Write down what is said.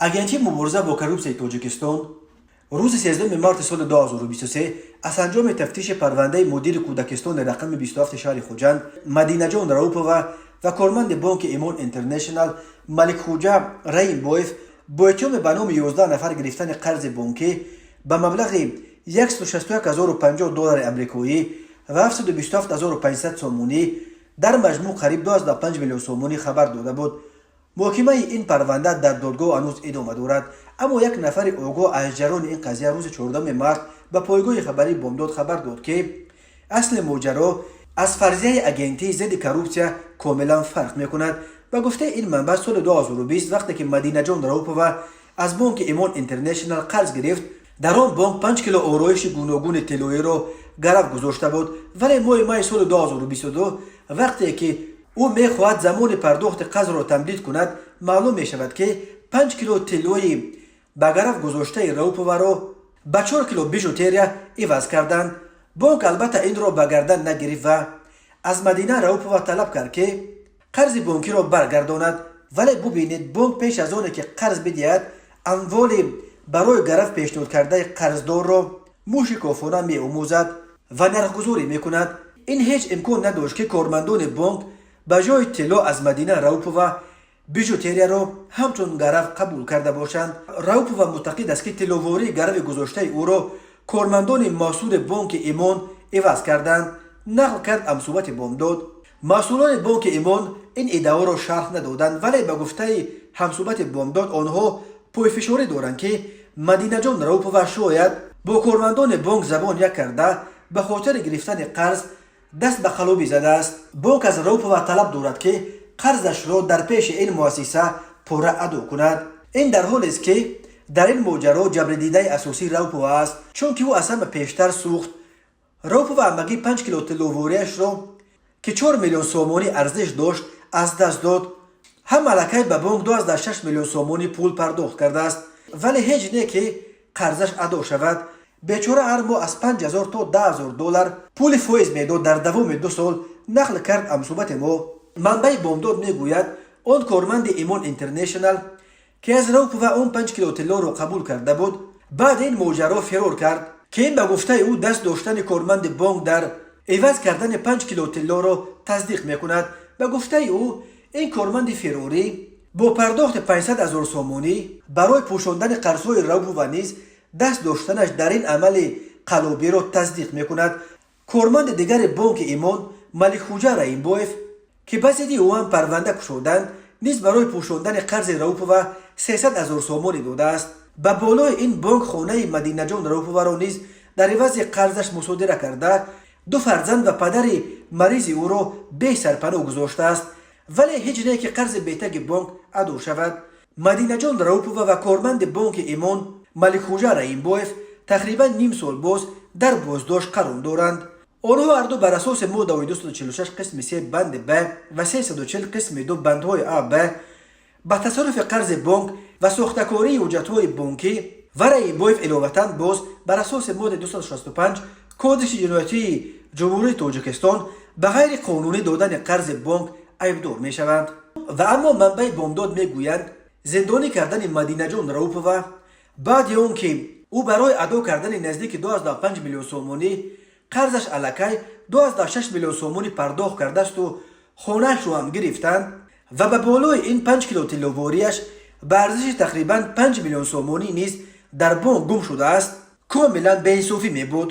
агентии мубориза бо коррупсияи тоҷикистон рӯзи 13 марти соли 2023 аз анҷоми тафтиши парвандаи мудири кӯдакистони рақами 27 шаҳри хуҷанд Мадинаҷон Раупова ва корманди банки Эмон Интернешнл Маликхуҷа Раимбоев бо иттиҳоми ба номи 11 нафар гирифтани қарзи банкӣ ба маблағи $161,050 амрикоӣ ва $727,500 сомонӣ дар маҷмӯъ қариб $2.5 млн сомонӣ хабар дода буд. муҳокимаи ин парванда дар додгоҳ ҳанӯз идома дорад, аммо як нафари огоҳ аз ҷараёни ин қазия рӯзи 14 март ба пойгоҳи хабарии Бомдод хабар дод, ки асли моҷаро аз фарзияи агентии зидди коррупсия комилан фарқ мекунад. ба гуфтаи ин манбаъ соли 2020 вақте ки Мадинаҷон Раупова аз банки Эмон Интернешнл қарз гирифт, дар он банк 5 кило ороиши гуногуни тиллоиро гарав гузошта буд, вале моҳи майи соли 2022 вақте ки ӯ мехоҳад замони пардохти қарзро тамдид кунад, маълум мешавад ки 5 кило тиллои ба гарав гузоштаи Рауповаро ба 4 кило бижутерия иваз карданд. банк албатта инро ба гардан нагирифт ва аз Мадина Раупова талаб кард ки қарзи банкиро баргардонад, вале бубинед, банк пеш аз оне ки қарз бидиҳад, амволи барои гарав пешниҳод кардаи қарздорро мушикофона меомӯзад ва нархгузорӣ мекунад. ин ҳеҷ имкон надошт ки кормандони банк ба ҷои тилло аз Мадина Раупова бижутерияро ҳамчун гарав қабул карда бошанд. Раупова муътақид аст ки тилловории гарави гузоштаи ӯро кормандони масъули банки Эмон иваз карданд, нақл кард амсубати Бомдод. масъулони банки Эмон ин иддаоро шарҳ надоданд, вале ба гуфтаи ҳамсубати Бомдод онҳо пойфишорӣ доранд ки Мадинаҷон Раупова шояд бо кормандони банк забон як карда ба хотири гирифтани қарз даст ба халобӣ задааст. банк аз Раупова талаб дорад ки қарзашро дар пеши ин муассиса пора адо кунад. ин дар ҳолест ки дар ин моҷаро ҷабридидаи асосӣ Раупова аст, чунки ӯ аз ҳама пештар сӯхт. Раупова амагӣ 5 кило тилловорияшро ки 4 млн сомонӣ арзиш дошт аз даст дод. ҳам малакай ба банк 2.6 млн сомонӣ пул пардохт кардааст, вале ҳеҷ не ки қарзаш адо шавад. бечора ҳар моҳ аз $5,000 то $10,000 пули фоиз медод дар давоми 2 сол, нақл кард амсубати мо. манбаи Бомдод мегӯяд он корманди Эмон Интернешнл ки аз Раупова он 5 кило тиллоро қабул карда буд, баъди ин моҷаро фирор кард, ки ин ба гуфтаи ӯ даст доштани корманди банк дар эваз кардани 5 кило тиллоро тасдиқ мекунад. ба гуфтаи ӯ ин корманди фирорӣ бо пардохти 500,000 сомонӣ барои пӯшондани қарзҳои Раупова низ даст доштанаш дар ин амали қаллобиро тасдиқ мекунад. корманди дигари банки Эмон Маликхуҷа Раимбоев ки ба зидди ӯ ҳам парванда кушоданд, низ барои пӯшондани қарзи Раупова 300,000 сомонӣ додааст. ба болои ин банк хонаи Мадинаҷон Рауповаро низ дар ивази қарзаш мусодира карда, 2 фарзанд ва падари маризи ӯро бесарпаноҳ гузоштааст, вале ҳеҷ не ки қарзи бетаги банк адо шавад. Мадинаҷон Раупова ва корманди банки Эмон Маликхуҷа Раимбоев тақрибан ним сол боз дар боздошт қарор доранд. онҳо ҳарду бар асоси моддаҳои 246 қисми 3 банди Б ва 340 қисми 2 бандҳои А Б ба тасарруфи қарзи банк ва сохтакории ҳуҷҷатҳои банкӣ ва Раимбоев иловатан боз бар асоси моддаи 265 кодекси ҷиноятии ҷумҳурии Тоҷикистон ба ғайри қонунӣ додани қарзи банк айбдор мешаванд. ва аммо манбаи Бомдод мегӯянд зиндонӣ кардани Мадинаҷон Раупова баъди он ки ӯ барои адо кардани наздики 2.5 млн сомонӣ қарзаш аллакай 2.6 млн сомонӣ пардохт кардасту хонаашро ҳам гирифтанд ва ба болои ин 5 кило тилловорияш ба арзиши тақрибан 5 млн сомонӣ низ дар банк гум шудааст, комилан беинсофӣ мебуд.